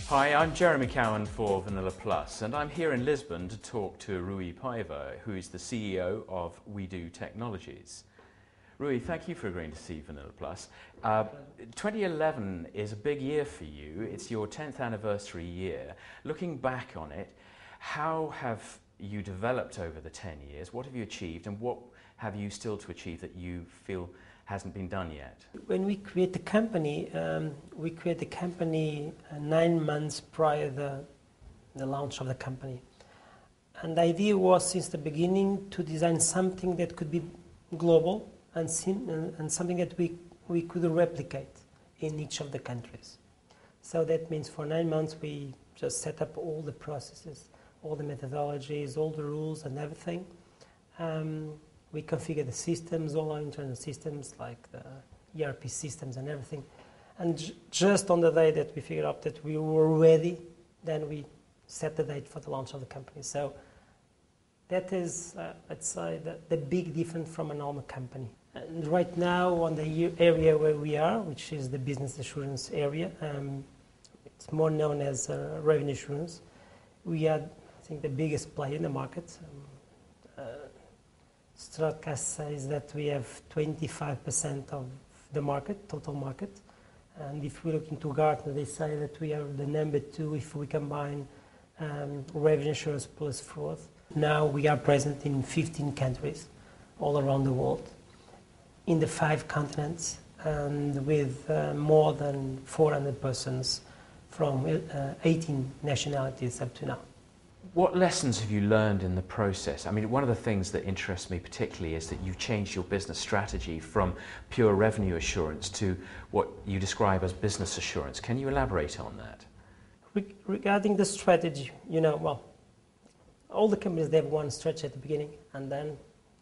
Hi, I'm Jeremy Cowan for Vanilla Plus, and I'm here in Lisbon to talk to Rui Paiva, who is the CEO of WeDo Technologies. Rui, thank you for agreeing to see Vanilla Plus. 2011 is a big year for you. It's your 10th anniversary year. Looking back on it, how have you developed over the 10 years? What have you achieved, and what have you still to achieve that you feel hasn't been done yet? When we create the company, 9 months prior to the launch of the company. And the idea was, since the beginning, to design something that could be global and something that we could replicate in each of the countries. So that means for 9 months we just set up all the processes, all the methodologies, all the rules and everything. We configure the systems, all our internal systems, like the ERP systems and everything. And just on the day that we figured out that we were ready, then we set the date for the launch of the company. So that is, let's say, the big difference from a normal company. And right now, on the area where we are, which is the business assurance area, it's more known as revenue assurance. We are, I think, the biggest player in the market. Stratcast says that we have 25% of the market, total market. And if we look into Gartner, they say that we are the number 2 if we combine revenue assurance plus fraud. Now we are present in 15 countries all around the world, in the 5 continents, and with more than 400 persons from 18 nationalities up to now. What lessons have you learned in the process? I mean, one of the things that interests me particularly is that you've changed your business strategy from pure revenue assurance to what you describe as business assurance. Can you elaborate on that? Regarding the strategy, all the companies, they have one strategy at the beginning, and then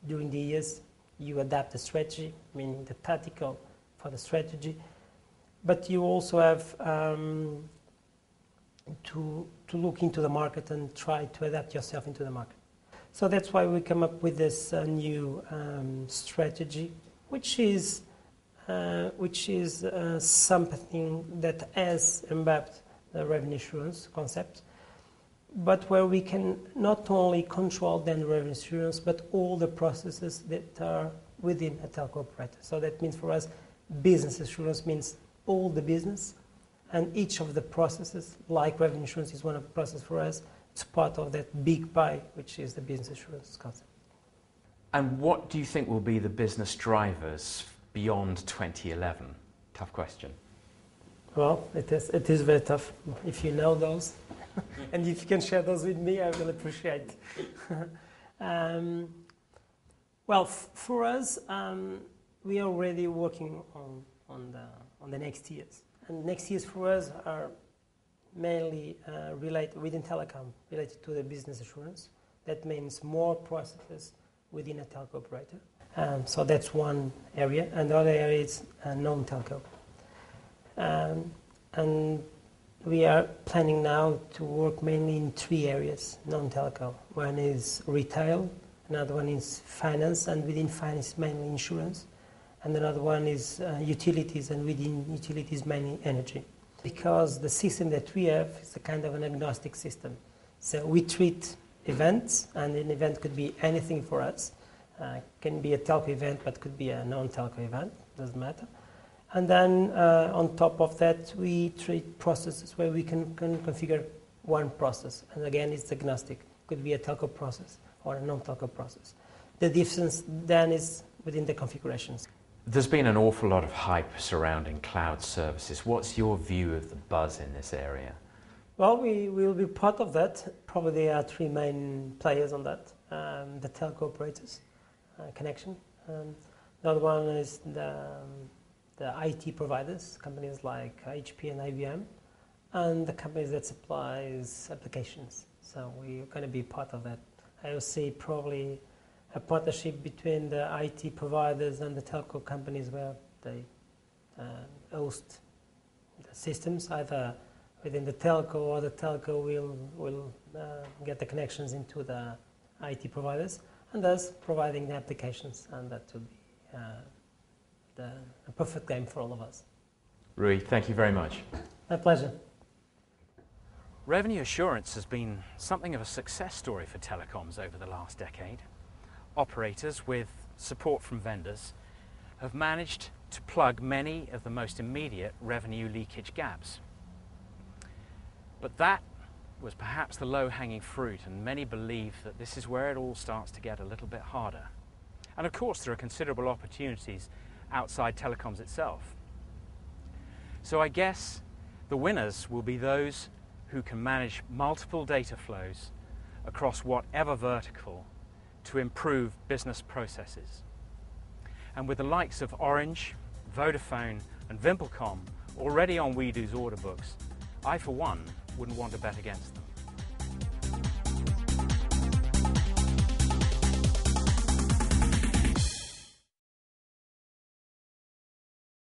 during the years you adapt the strategy, meaning the tactical for the strategy, but you also have to look into the market and try to adapt yourself into the market. So that's why we come up with this new strategy, which is something that has embedded the revenue assurance concept, but where we can not only control then revenue assurance, but all the processes that are within a telco operator. So that means for us, business assurance means all the business, and each of the processes, like revenue assurance is one of the processes for us, it's part of that big pie, which is the business assurance concept. And what do you think will be the business drivers beyond 2011? Tough question. Well, it is very tough. If you know those, and if you can share those with me, I will appreciate. For us, we are already working on the next years. And next years for us are mainly related within telecom, related to the business assurance. That means more processes within a telco operator. So that's one area, and the other area is non-telco. And we are planning now to work mainly in 3 areas, non-telco. One is retail, another one is finance, and within finance mainly insurance. And another one is utilities, and within utilities mainly energy. Because the system that we have is a kind of an agnostic system. So we treat events, and an event could be anything for us. Can be a telco event, but could be a non-telco event, doesn't matter. And then on top of that, we treat processes where we can configure one process. And again, it's agnostic. Could be a telco process or a non-telco process. The difference then is within the configurations. There's been an awful lot of hype surrounding cloud services. What's your view of the buzz in this area? Well, we will be part of that. Probably there are 3 main players on that. The telco operators, connection. The other one is the IT providers, companies like HP and IBM, and the companies that supplies applications. So we're going to be part of that. I will see probably a partnership between the IT providers and the telco companies where they host the systems, either within the telco, or the telco will get the connections into the IT providers, and thus providing the applications, and that will be a perfect game for all of us. Rui, thank you very much. My pleasure. Revenue assurance has been something of a success story for telecoms over the last decade. Operators, with support from vendors, have managed to plug many of the most immediate revenue leakage gaps. But that was perhaps the low-hanging fruit, and many believe that this is where it all starts to get a little bit harder. And of course there are considerable opportunities outside telecoms itself. So I guess the winners will be those who can manage multiple data flows across whatever vertical to improve business processes. And with the likes of Orange, Vodafone and Vimpelcom already on WeDo's order books, I for one wouldn't want to bet against them.